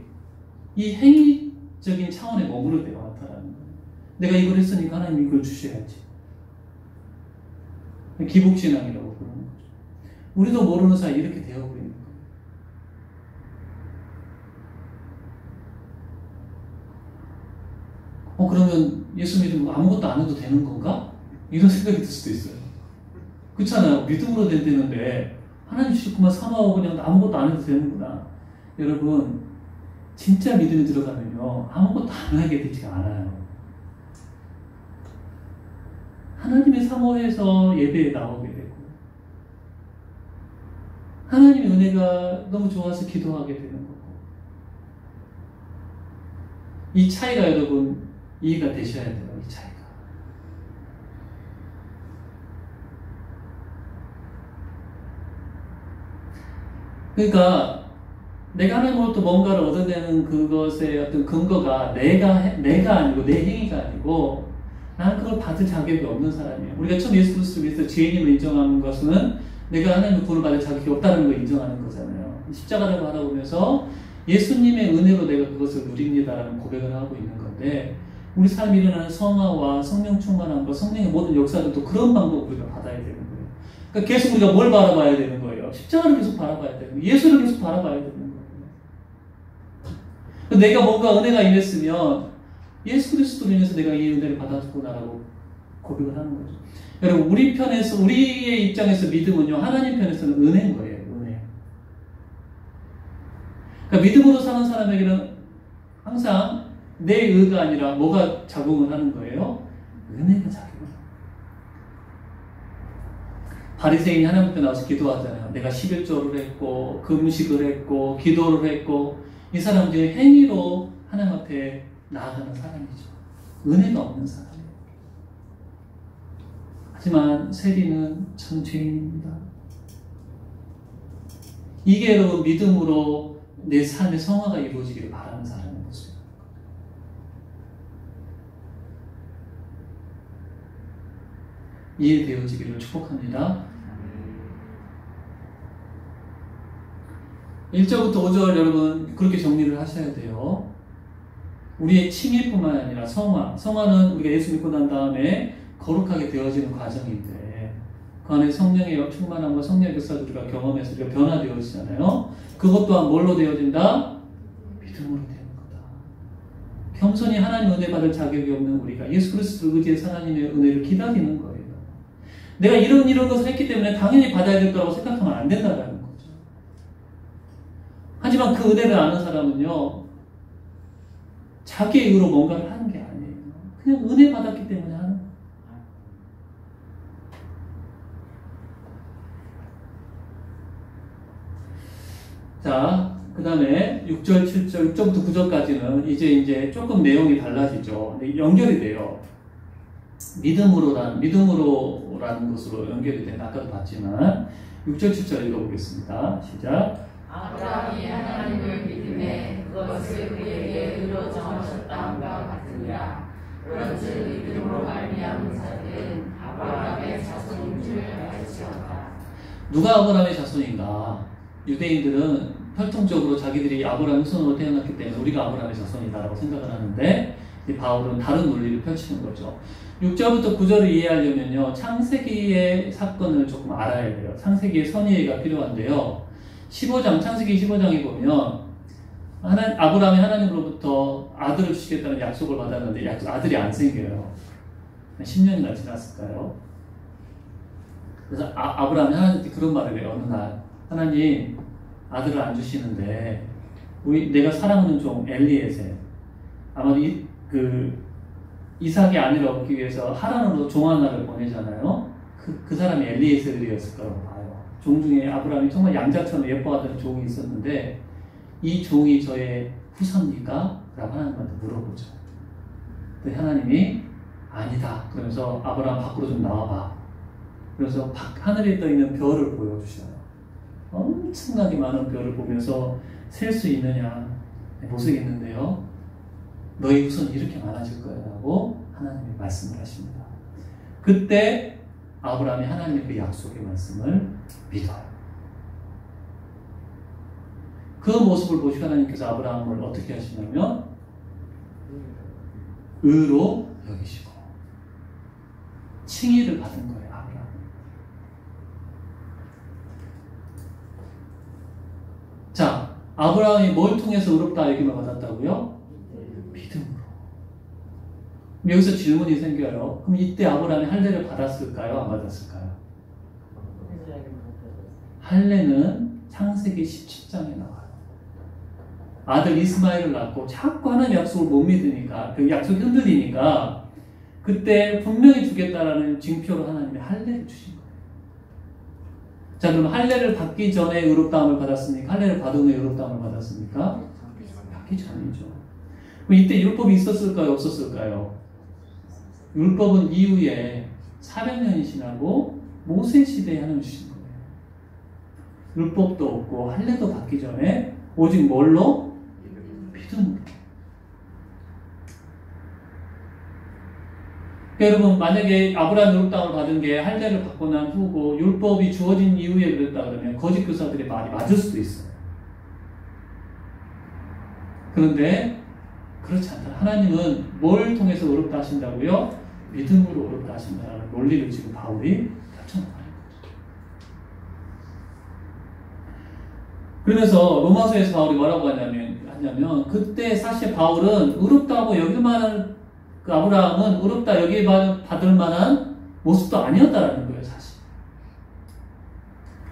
이 행위적인 차원에 머무를 때가 많다라는 거예요. 내가 이걸 했으니까 하나님이 이걸 주셔야지. 기복신앙이라고 부르는 거죠. 우리도 모르는 사이 이렇게 되어버리는 거예요. 그러면 예수 믿으면 아무것도 안 해도 되는 건가? 이런 생각이 들 수도 있어요. 그렇잖아요. 믿음으로 된다는데 하나님 주실 것만 사모하고 그냥 아무것도 안 해도 되는구나. 여러분, 진짜 믿음이 들어가면요, 아무것도 안 하게 되지가 않아요. 하나님의 사모해서 예배에 나오게 되고, 하나님의 은혜가 너무 좋아서 기도하게 되는 거고, 이 차이가 여러분 이해가 되셔야 돼요. 이 차이가. 그러니까 내가 하나님으로부터 뭔가를 얻어내는 그것의 어떤 근거가 내가 아니고 내 행위가 아니고 나는 그걸 받을 자격이 없는 사람이에요. 우리가 처음 예수 그리스도를 위해서 죄인임을 인정하는 것은 내가 하나님의 구원을 받을 자격이 없다는 걸 인정하는 거잖아요. 십자가를 바라보면서 예수님의 은혜로 내가 그것을 누립니다라는 고백을 하고 있는 건데, 우리 삶에 일어나는 성화와 성령 충만함과 성령의 모든 역사들도 그런 방법으로 우리가 받아야 되는 거예요. 그러니까 계속 우리가 뭘 바라봐야 되는 거예요? 십자가를 계속 바라봐야 되는 거예요. 예수를 계속 바라봐야 되는 거예요. 내가 뭔가 은혜가 임했으면 예수 그리스도로 인해서 내가 이 은혜를 받았구나라고 고백을 하는 거죠. 여러분, 우리 편에서, 우리의 입장에서 믿음은요, 하나님 편에서는 은혜인 거예요. 은혜. 그러니까 믿음으로 사는 사람에게는 항상 내 의가 아니라 뭐가 작용을 하는 거예요? 은혜가 작용을. 바리새인이 하나님 앞에 나와서 기도하잖아요. 내가 11조를 했고 금식을 했고 기도를 했고, 이 사람은 지금 행위로 하나님 앞에 나아가는 사람이죠. 은혜가 없는 사람이에요. 하지만 세리는 참 죄인입니다. 이게 여러분 믿음으로 내 삶의 성화가 이루어지기를 바라는 사람의 모습입니다. 이해되어지기를 축복합니다. 1절부터 5절 여러분 그렇게 정리를 하셔야 돼요. 우리의 칭의뿐만 아니라 성화는 우리가 예수 믿고 난 다음에 거룩하게 되어지는 과정인데, 그 안에 성령의 충만함과 성령의 역사를 우리가 경험해서 우리가 변화되어지잖아요. 그것 또한 뭘로 되어진다? 믿음으로 되는 거다. 겸손히 하나님 은혜 받을 자격이 없는 우리가 예수 그리스도를 의지해서 하나님의 은혜를 기다리는 거예요. 내가 이런 것을 했기 때문에 당연히 받아야 될 거라고 생각하면 안 된다는 거죠. 하지만 그 은혜를 아는 사람은요, 자기의 의로 뭔가를 하는 게 아니에요. 그냥 은혜 받았기 때문에 하는 거예요. 자, 그 다음에 6절, 7절, 6절부터 9절까지는 이제 조금 내용이 달라지죠. 근데 연결이 돼요. 믿음으로라는 것으로 연결이 되는, 아까도 봤지만 6절, 7절 읽어보겠습니다. 시작. 아브라함이 하나님을 믿음에 그것을 그에게 의로 정하셨다함과 같으니라. 그런즉 믿음으로 말미암은 자들은 아브라함의 자손인 줄 알지어다. 누가 아브라함의 자손인가? 유대인들은 혈통적으로 자기들이 아브라함의 후손으로 태어났기 때문에 우리가 아브라함의 자손이다라고 생각을 하는데, 바울은 다른 논리를 펼치는 거죠. 6절부터 9절을 이해하려면요, 창세기의 사건을 조금 알아야 돼요. 창세기의 선의가 필요한데요. 창세기 15장에 보면 아브라함이 하나님으로부터 아들을 주시겠다는 약속을 받았는데 아들이 안 생겨요. 10년이나 지났을까요? 그래서 아브라함이 하나님께 그런 말을 해요. 어느 날 하나님, 아들을 안 주시는데 내가 사랑하는 종 엘리에셀, 아마 이삭의 아내를 얻기 위해서 하란으로 종 하나를 보내잖아요. 그 사람이 엘리에셀이었을 거라고 봐요. 종 중에 아브라함이 정말 양자처럼 예뻐하던 종이 있었는데, 이 종이 저의 후손입니까? 라고 하나님한테 물어보죠. 근데 하나님이 아니다 그러면서 아브라함 밖으로 좀 나와봐. 그래서 하늘에 떠있는 별을 보여주셔요. 엄청나게 많은 별을 보면서 셀 수 있느냐, 못 세겠는데요, 너희 후손이 이렇게 많아질 거야 라고 하나님이 말씀을 하십니다. 그때 아브라함이 하나님의 그 약속의 말씀을 믿어요. 그 모습을 보시고 하나님께서 아브라함을 어떻게 하시냐면 의로 여기시고 칭의를 받은 거예요. 아브라함. 자, 아브라함이 뭘 통해서 의롭다 여김을 받았다고요? 믿음으로. 여기서 질문이 생겨요. 그럼 이때 아브라함이 할례를 받았을까요? 안 받았을까요? 할례는 창세기 17장에 나와요. 아들 이스마엘을 낳고 자꾸 하나님 약속을 못 믿으니까 그 약속이 흔들리니까 그때 분명히 주겠다라는 징표로 하나님이 할례를 주신 거예요. 자, 그럼 할례를 받기 전에 의롭다함을 받았습니까? 할례를 받은 후에 의롭다함을 받았습니까? 받기 전이죠. 그럼 이때 율법이 있었을까요? 없었을까요? 율법은 이후에 400년이 지나고 모세 시대에 하나님 주신 거예요. 율법도 없고 할례도 받기 전에 오직 뭘로? 믿음으로. 그러니까 여러분, 만약에 아브라함 율법을 받은 게 할례를 받고 난 후고 율법이 주어진 이후에 그랬다 그러면 거짓 교사들의 말이 맞을 수도 있어요. 그런데 그렇지 않다. 하나님은 뭘 통해서 의롭다 하신다고요? 믿음으로 의롭다 하신다는 논리를 지금 바울이 펼쳐나가는 거죠. 그러면서 로마서에서 바울이 뭐라고 하냐면 그때 사실 바울은 의롭다고 여길 만한 그 아브라함은 의롭다 여기에 받을 만한 모습도 아니었다라는 거예요, 사실.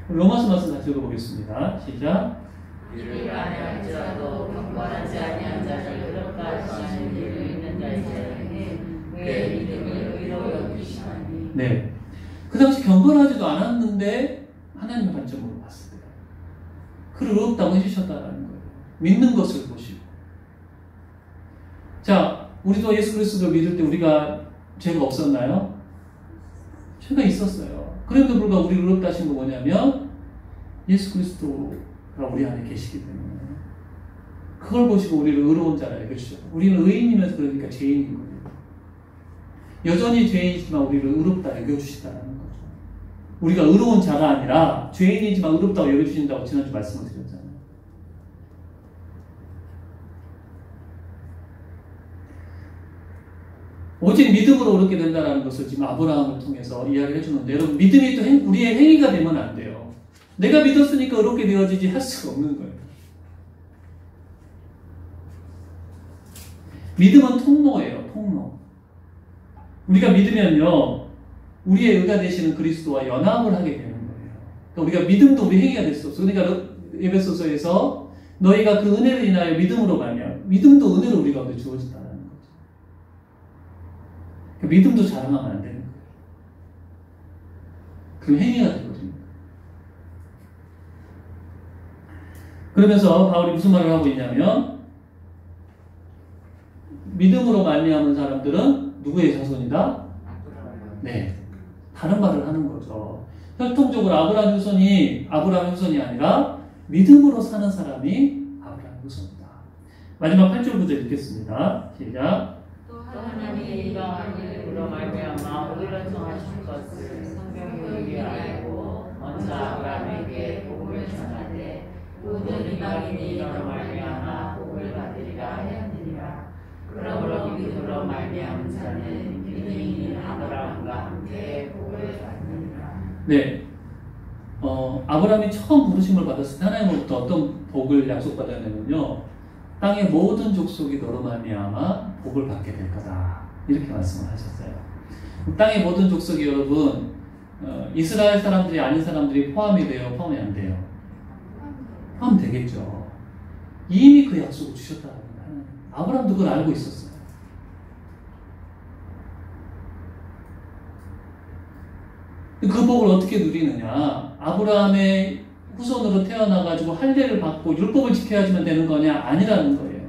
로마서 말씀 다시 읽어보겠습니다. 시작. 이를 아니할지라도 경건하지 아니한 자를 의롭다 하시는 일을 있는 자에게 왜 믿음을 의로 여기시나니. 네. 그 당시 경건하지도 않았는데 하나님의 관점으로 봤을 때 그를 의롭다고 해주셨다라는 거예요. 믿는 것을 보시고. 자, 우리도 예수 그리스도를 믿을 때 우리가 죄가 없었나요? 죄가 있었어요. 그럼에도 불구하고 우리를 의롭다 하신 거 뭐냐면 예수 그리스도가 우리 안에 계시기 때문에 그걸 보시고 우리를 의로운 자라 여겨주셨다. 우리는 의인이면서 그러니까 죄인인 거예요. 여전히 죄인이지만 우리를 의롭다 여겨주시다라는 거죠. 우리가 의로운 자가 아니라 죄인이지만 의롭다고 여겨주신다고 지난주 말씀을 드렸잖아요. 오직 믿음으로 의롭게 된다는 것을 지금 아브라함을 통해서 이야기를 해주는데 여러분 믿음이 또 우리의 행위가 되면 안 돼요. 내가 믿었으니까 의롭게 되어지지 할 수가 없는 거예요. 믿음은 통로예요. 통로. 우리가 믿으면요 우리의 의가 되시는 그리스도와 연합을 하게 되는 거예요. 그러니까 우리가 믿음도 우리 행위가 될 수 없어. 그러니까 에베소서에서 너희가 그 은혜를 인하여 믿음으로 말미암아 믿음도 은혜로 우리 가운데 주어진다는 거죠. 그러니까 믿음도 자랑하면 안 되는 거예요. 그럼 행위가 되거든요. 그러면서 바울이 무슨 말을 하고 있냐면 믿음으로 말미암은 사람들은 누구의 자손이다? 네, 다른 말을 하는 거죠. 혈통적으로 아브라함 후손이 아니라 믿음으로 사는 사람이 아브라함 후손이다. 마지막 8절 구절 읽겠습니다. 시작. 또 하나님이 이러한 일으로 말미암아 우리를 정하신 것을 성경에 의해 알고 먼저 아브라함에게 복을 전하되 모든 이방인이 이로 말미암아 복을 받으리라 하였느니라. 그러므로 믿음으로 말미암은 자는 믿음이 있는 아브라함과 함께 복을 받느니라. 네, 아브라함이 처음 부르심을 받았을 때 하나님으로부터 어떤 복을 약속받았냐면요, 땅의 모든 족속이 너로 말미암아 복을 받게 될 거다 이렇게 말씀을 하셨어요. 땅의 모든 족속이 여러분 이스라엘 사람들이 아닌 사람들이 포함이 돼요? 포함이 안 돼요? 포함되겠죠. 이미 그 약속을 주셨다는 거예요. 아브라함도 그걸 알고 있었어요. 그 복을 어떻게 누리느냐? 아브라함의 후손으로 태어나가지고 할례를 받고 율법을 지켜야지만 되는 거냐? 아니라는 거예요.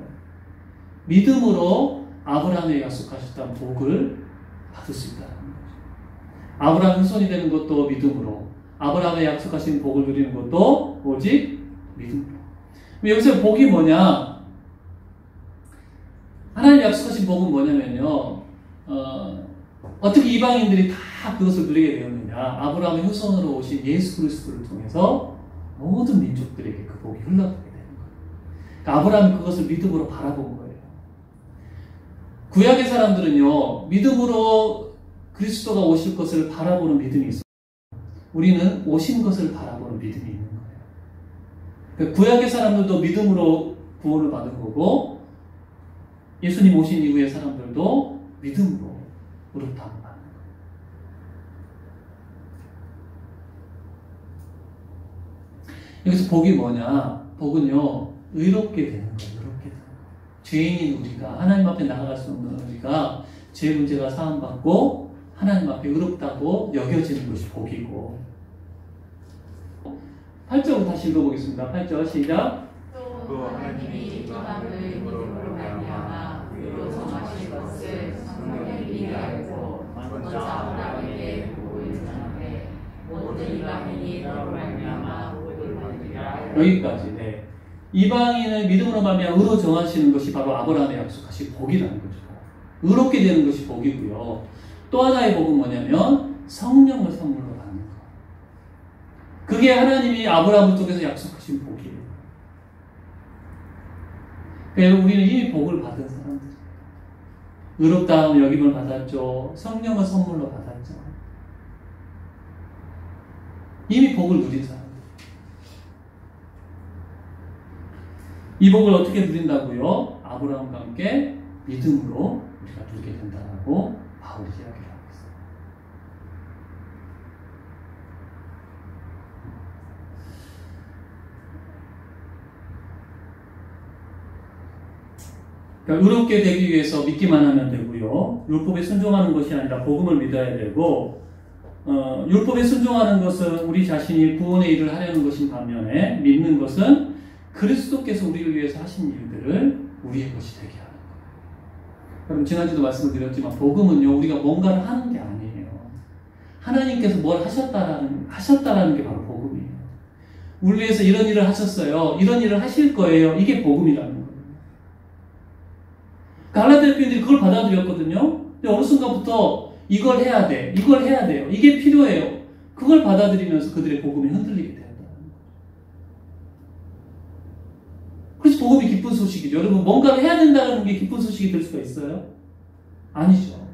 믿음으로 아브라함의 약속하셨던 복을 받을 수 있다는 거죠. 아브라함 후손이 되는 것도 믿음으로, 아브라함의 약속하신 복을 누리는 것도 오직 믿음으로. 여기서 복이 뭐냐? 하나님 약속하신 복은 뭐냐면요, 어떻게 이방인들이 다 그것을 누리게 되었느냐? 아브라함의 후손으로 오신 예수 그리스도를 통해서 모든 민족들에게 그 복이 흘러가게 되는 거예요. 그러니까 아브라함이 그것을 믿음으로 바라본 거예요. 구약의 사람들은요, 믿음으로 그리스도가 오실 것을 바라보는 믿음이 있어요. 우리는 오신 것을 바라보는 믿음이 있는 거예요. 그러니까 구약의 사람들도 믿음으로 구원을 받은 거고, 예수님 오신 이후의 사람들도 믿음으로 의롭다함을 받는 거예요. 여기서 복이 뭐냐? 복은요, 의롭게 되는 거예요. 죄인인 우리가, 하나님 앞에 나아갈 수 없는 우리가 죄 문제가 사함받고 하나님 앞에 의롭다고 여겨지는 것이 복이고. 8절로 다시 읽어보겠습니다. 8절 시작. 또 하나님이 이방을 믿음으로 말미암아 의로 정하실 것을 성령이 미리 알고 먼저 아브라함에게 복을 주셨는데 모든 이방인이 너로 말미암아 복을 받으리라. 여기까지. 네. 이방인을 믿음으로 말미암아 의로 정하시는 것이 바로 아브라함의 약속하신 복이라는 거죠. 의롭게 되는 것이 복이고요. 또 하나의 복은 뭐냐면 성령을 선물로 받는 것. 그게 하나님이 아브라함을 통해서 약속하신 복이에요. 그래서 우리는 이미 복을 받은 사람들. 의롭다함 여김을 받았죠. 성령을 선물로 받았죠. 이미 복을 누린 사람들. 이 복을 어떻게 누린다고요? 아브라함과 함께 믿음으로 우리가 누리게 된다고 바울이 이야기를 하고 있어요. 그러니까 의롭게 되기 위해서 믿기만 하면 되고요. 율법에 순종하는 것이 아니라 복음을 믿어야 되고, 율법에 순종하는 것은 우리 자신이 구원의 일을 하려는 것인 반면에 믿는 것은 그리스도께서 우리를 위해서 하신 일들을 우리의 것이 되게 하는 거예요. 그럼 지난주도 말씀을 드렸지만 복음은요, 우리가 뭔가를 하는 게 아니에요. 하나님께서 뭘 하셨다라는 게 바로 복음이에요. 우리 위해서 이런 일을 하셨어요. 이런 일을 하실 거예요. 이게 복음이라는 거예요. 갈라디아 교인들이 그걸 받아들였거든요. 근데 어느 순간부터 이걸 해야 돼. 이걸 해야 돼요. 이게 필요해요. 그걸 받아들이면서 그들의 복음이 흔들리게 된다는 거예요. 그래서 복음이 기쁜 소식이죠. 여러분, 뭔가를 해야 된다는 게 기쁜 소식이 될 수가 있어요? 아니죠.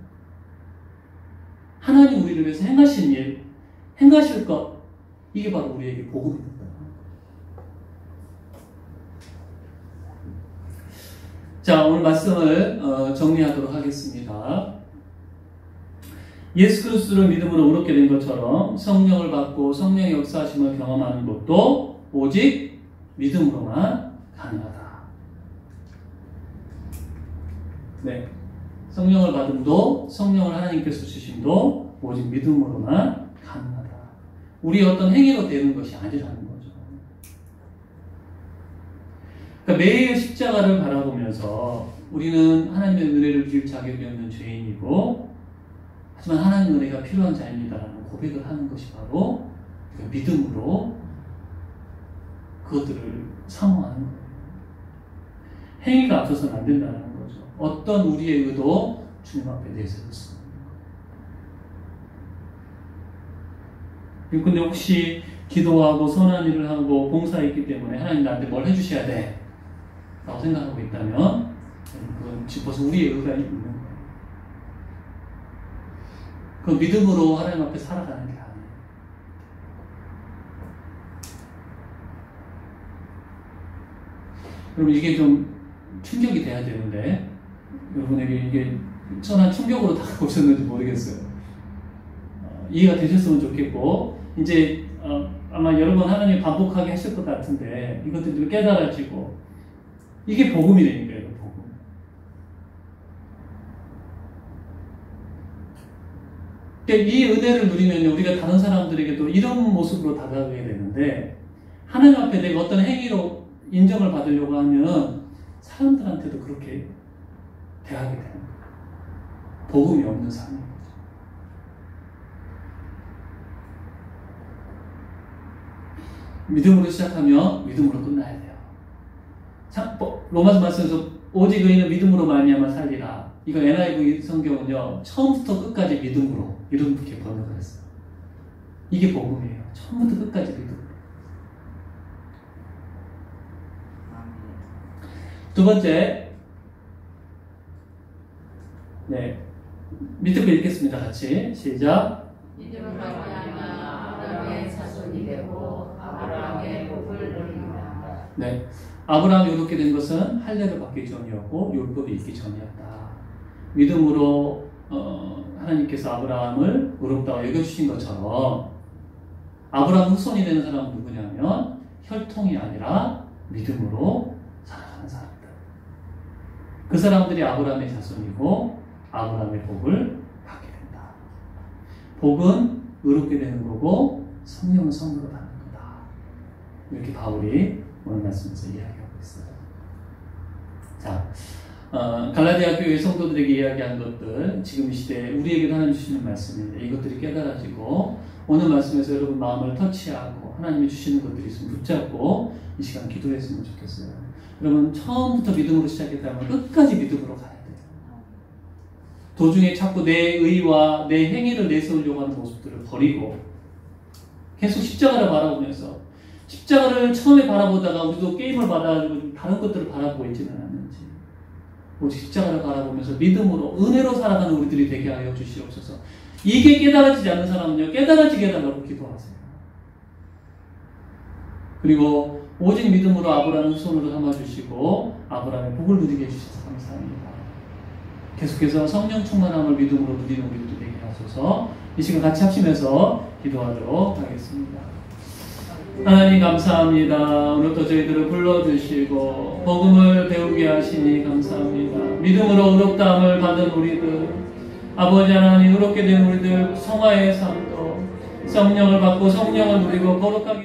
하나님 우리를 위해서 행하신 일, 행하실 것, 이게 바로 우리에게 복음입니다. 자, 오늘 말씀을 정리하도록 하겠습니다. 예수 그리스도를 믿음으로 의롭게 된 것처럼 성령을 받고 성령의 역사하심을 경험하는 것도 오직 믿음으로만 가능하다. 네, 성령을 받음도 성령을 하나님께서 주심도 오직 믿음으로만 가능하다. 우리 어떤 행위로 되는 것이 아니라는 거죠. 그러니까 매일 십자가를 바라보면서 우리는 하나님의 은혜를 줄 자격이 없는 죄인이고, 하지만 하나님의 은혜가 필요한 자입니다라는 고백을 하는 것이 바로 믿음으로 그것들을 사모하는 거예요. 행위가 앞서서는 안 된다는 거죠. 어떤 우리의 의도 주님 앞에 내세웠습니다. 근데 혹시 기도하고 선한 일을 하고 봉사했기 때문에 하나님 나한테 뭘 해주셔야 돼? 라고 생각하고 있다면 그건 짚어서 우리의 의가 있는 거예요. 그 믿음으로 하나님 앞에 살아가는 게 아니에요. 여러분, 이게 좀 충격이 돼야 되는데 여러분에게 이게 전한 충격으로 다가오셨는지 모르겠어요. 이해가 되셨으면 좋겠고, 이제 아마 여러 번 하나님 반복하게 하실 것 같은데 이것들을 깨달아지고, 이게 복음이라니까요. 복음. 그러니까 이 은혜를 누리면 우리가 다른 사람들에게도 이런 모습으로 다가가게 되는데, 하나님 앞에 내가 어떤 행위로 인정을 받으려고 하면 사람들한테도 그렇게 대하게 되는 거예요. 복음이 없는 삶인 거죠. 믿음으로 시작하며 믿음으로 끝나야 돼요. 로마서 말씀에서 오직 의인은 믿음으로 말미암아 살리라. 이거 NIV 성경은요, 처음부터 끝까지 믿음으로 이렇게 번역을 했어요. 이게 복음이에요. 처음부터 끝까지 믿음으로. 두 번째, 네, 밑에 거 읽겠습니다. 같이 시작. 믿음으로 말미암아 아브라함의 자손이 되고 아브라함의 복을 누린다. 네, 아브라함이 의롭게 된 것은 할례를 받기 전이었고 율법이 있기 전이었다. 믿음으로 하나님께서 아브라함을 의롭다고 여겨주신 것처럼 아브라함 후손이 되는 사람은 누구냐면 혈통이 아니라 믿음으로 살아가는 사람들. 그 사람들이 아브라함의 자손이고 아브라함의 복을 받게 된다. 복은 의롭게 되는 거고 성령은 선물로 받는 거다. 이렇게 바울이 오늘 말씀에서 이야기하고 있어요. 자, 갈라디아 교회 성도들에게 이야기한 것들, 지금 이 시대에 우리에게도 하나님 주시는 말씀인데 이것들이 깨달아지고 오늘 말씀에서 여러분 마음을 터치하고 하나님이 주시는 것들이 있으면 붙잡고 이 시간 기도했으면 좋겠어요. 여러분 처음부터 믿음으로 시작했다면 끝까지 믿음으로 가야 돼요. 도중에 자꾸 내 의와 내 행위를 내세우려고 하는 모습들을 버리고 계속 십자가를 바라보면서 십자가를 처음에 바라보다가 우리도 게임을 받아가지고 다른 것들을 바라보고 있지는 않는지 오직 십자가를 바라보면서 믿음으로 은혜로 살아가는 우리들이 되게 하여 주시옵소서. 이게 깨달아지지 않는 사람은요 깨달아지게 해달라고 기도하세요. 그리고 오직 믿음으로 아브라함을 손으로 삼아주시고 아브라함의 복을 누리게 해주셔서 감사합니다. 계속해서 성령 충만함을 믿음으로 누리는 우리도 되게 하소서. 이 시간 같이 합심해서 기도하도록 하겠습니다. 하나님 감사합니다. 오늘도 저희들을 불러주시고 복음을 배우게 하시니 감사합니다. 믿음으로 의롭다함을 받은 우리들, 아버지 하나님 의롭게 된 우리들 성화의 삶도 성령을 받고 성령을 누리고 거룩하게